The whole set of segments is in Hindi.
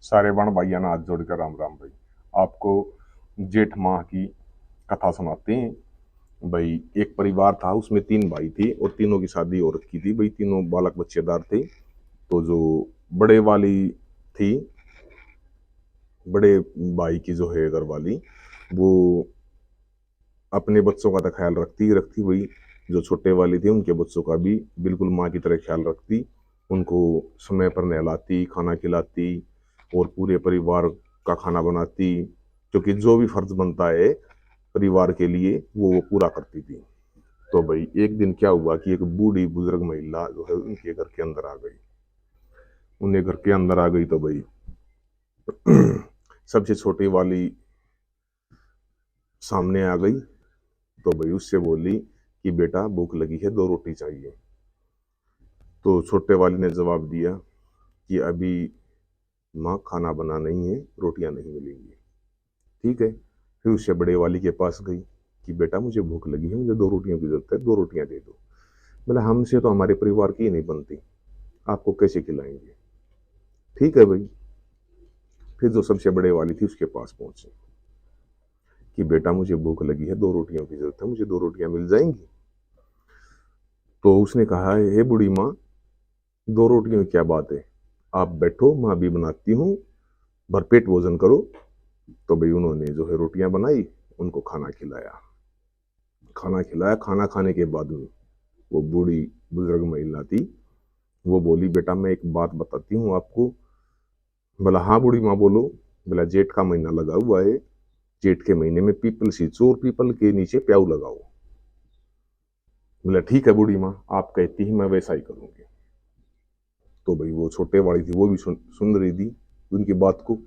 सारे बण भाइयों ने हाथ जोड़कर राम राम भाई। आपको जेठ माह की कथा सुनाते हैं भाई। एक परिवार था, उसमें 3 भाई थे और तीनों की शादी हो रखी थी भाई। तीनों बालक बच्चेदार थे। तो जो बड़े वाली थी, बड़े भाई की जो है घर वाली, वो अपने बच्चों का तो ख्याल रखती ही रखती भाई। जो छोटे वाली थी उनके बच्चों का भी बिल्कुल माँ की तरह ख्याल रखती। उनको समय पर नहलाती, खाना खिलाती और पूरे परिवार का खाना बनाती, क्योंकि जो भी फर्ज बनता है परिवार के लिए वो पूरा करती थी। तो भाई एक दिन क्या हुआ कि एक बूढ़ी बुजुर्ग महिला जो है उनके घर के अंदर आ गई। उन्हें घर के अंदर आ गई तो भाई सबसे छोटी वाली सामने आ गई। तो भाई उससे बोली कि बेटा भूख लगी है, 2 रोटी चाहिए। तो छोटे वाली ने जवाब दिया कि अभी माँ खाना बना नहीं है, रोटियां नहीं मिलेंगी। ठीक है। फिर उससे बड़े वाली के पास गई कि बेटा मुझे भूख लगी है, मुझे 2 रोटियों की जरूरत है, 2 रोटियां दे दो। बोला हमसे तो हमारे परिवार की ही नहीं बनती, आपको कैसे खिलाएंगे। ठीक है भाई। फिर जो सबसे बड़े वाली थी उसके पास पहुंची कि बेटा मुझे भूख लगी है, 2 रोटियों की जरूरत है, मुझे 2 रोटियां मिल जाएंगी। तो उसने कहा हे बूढ़ी माँ, 2 रोटियों की क्या बात है, आप बैठो, मैं अभी बनाती हूँ, भरपेट भोजन करो। तो भाई उन्होंने जो है रोटियां बनाई, उनको खाना खिलाया। खाना खिलाया, खाना खाने के बाद में वो बूढ़ी बुजुर्ग महिला थी, वो बोली बेटा मैं एक बात बताती हूँ आपको। बोला हाँ बूढ़ी माँ बोलो। बोला जेठ का महीना लगा हुआ है, जेठ के महीने में पीपल सींचो और पीपल के नीचे प्याऊ लगाओ। बोला ठीक है बूढ़ी माँ, आप कहती ही मैं वैसा ही करूंगी। तो भाई वो छोटे वाली थी, वो भी सुन रही थी उनकी बात को।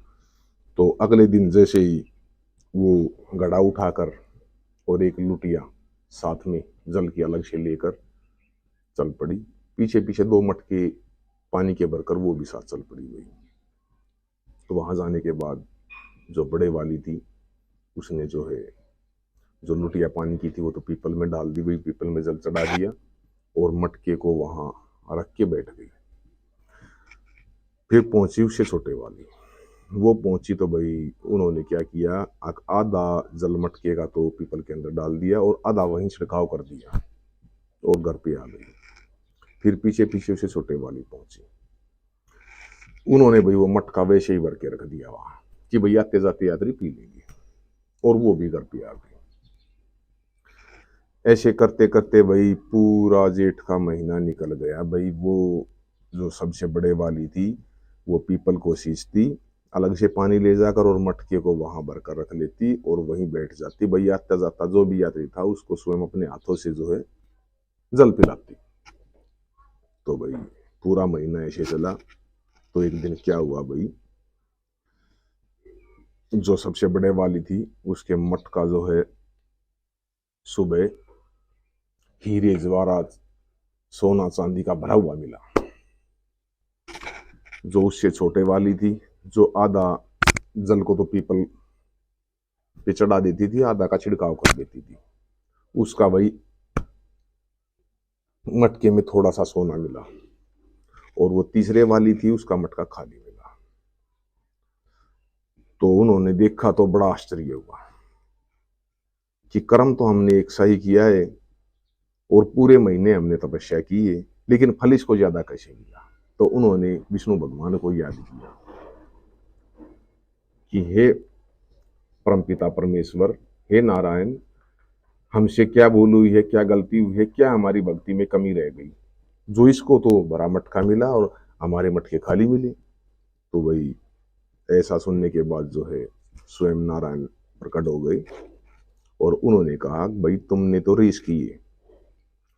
तो अगले दिन जैसे ही वो घड़ा उठाकर और एक लुटिया साथ में जल की अलग से लेकर चल पड़ी। पीछे पीछे 2 मटके पानी के भरकर वो भी साथ चल पड़ी गई। तो वहां जाने के बाद जो बड़े वाली थी, उसने जो है जो लुटिया पानी की थी वो तो पीपल में डाल दी गई, पीपल में जल चढ़ा दिया और मटके को वहां रख के बैठ गई। फिर पहुंची उससे छोटे वाली, वो पहुंची तो भाई उन्होंने क्या किया, आधा जल मटके का तो पीपल के अंदर डाल दिया और आधा वहीं छिड़काव कर दिया और घर पे आ गई। फिर पीछे पीछे उसे छोटे वाली पहुंची, उन्होंने भाई वो मटका वैसे ही भर के रख दिया वहां कि भाई आते जाते यात्री पी लेंगे, और वो भी घर पे आ गई। ऐसे करते करते भाई पूरा जेठ का महीना निकल गया भाई। वो जो सबसे बड़े वाली थी वो पीपल को सींचती, अलग से पानी ले जाकर और मटके को वहां भरकर रख लेती और वहीं बैठ जाती भाई। आता जाता जो भी यात्री था उसको स्वयं अपने हाथों से जो है जल पिलाती। तो भाई पूरा महीना ऐसे चला। तो एक दिन क्या हुआ भाई, जो सबसे बड़े वाली थी उसके मटका जो है सुबह हीरे जवाहरात सोना चांदी का भरा हुआ मिला। जो उससे छोटे वाली थी, जो आधा जल को तो पीपल पे चढ़ा देती थी, आधा का छिड़काव कर देती थी, उसका वही मटके में थोड़ा सा सोना मिला। और वो तीसरे वाली थी, उसका मटका खाली मिला। तो उन्होंने देखा तो बड़ा आश्चर्य हुआ कि कर्म तो हमने एक सही किया है और पूरे महीने हमने तपस्या की है, लेकिन फल इसको ज्यादा कैसे मिला। तो उन्होंने विष्णु भगवान को याद किया कि हे परमपिता परमेश्वर, हे नारायण, हमसे क्या भूल हुई है, क्या गलती हुई है, क्या हमारी भक्ति में कमी रह गई, जो इसको तो बड़ा मटका मिला और हमारे मटके खाली मिले। तो वही ऐसा सुनने के बाद जो है स्वयं नारायण प्रकट हो गए और उन्होंने कहा भाई तुमने तो रेस की है,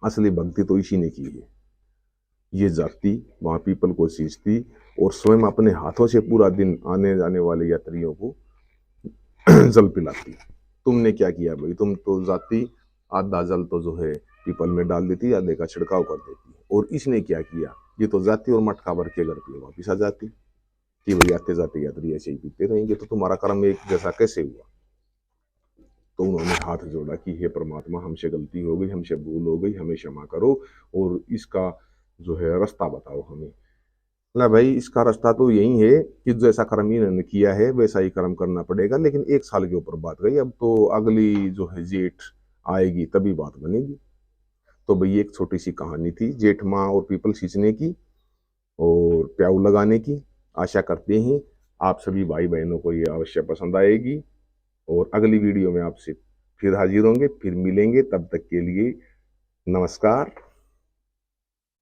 असली भक्ति तो इसी ने की है। ये जाती वहां पीपल को सींचती और स्वयं अपने हाथों से पूरा दिन आने जाने वाले यात्रियों को जल पिलाती। तुमने क्या किया भाई, तुम तो जाती आधा जल तो जो है पीपल में डाल देती, आधे का छिड़काव कर देती। और इसने क्या किया, ये तो जाती और मटका भर के घर पे वापिस आ जाती कि भाई आते जाते यात्री ऐसे ही पीते रहेंगे, तो तुम्हारा कर्म एक जैसा कैसे हुआ। तो उन्होंने हाथ जोड़ा कि हे परमात्मा, हमसे गलती हो गई, हमसे भूल हो गई, हमें क्षमा करो और इसका जो है रास्ता बताओ हमें। ना भाई, इसका रास्ता तो यही है कि जैसा कर्म इन्होंने किया है वैसा ही कर्म करना पड़ेगा, लेकिन 1 साल के ऊपर बात गई। अब तो अगली जो है जेठ आएगी तभी बात बनेगी। तो भाई एक छोटी सी कहानी थी जेठ माँ और पीपल सींचने की और प्याऊ लगाने की। आशा करते हैं आप सभी भाई बहनों को ये अवश्य पसंद आएगी, और अगली वीडियो में आपसे फिर हाजिर होंगे, फिर मिलेंगे। तब तक के लिए नमस्कार।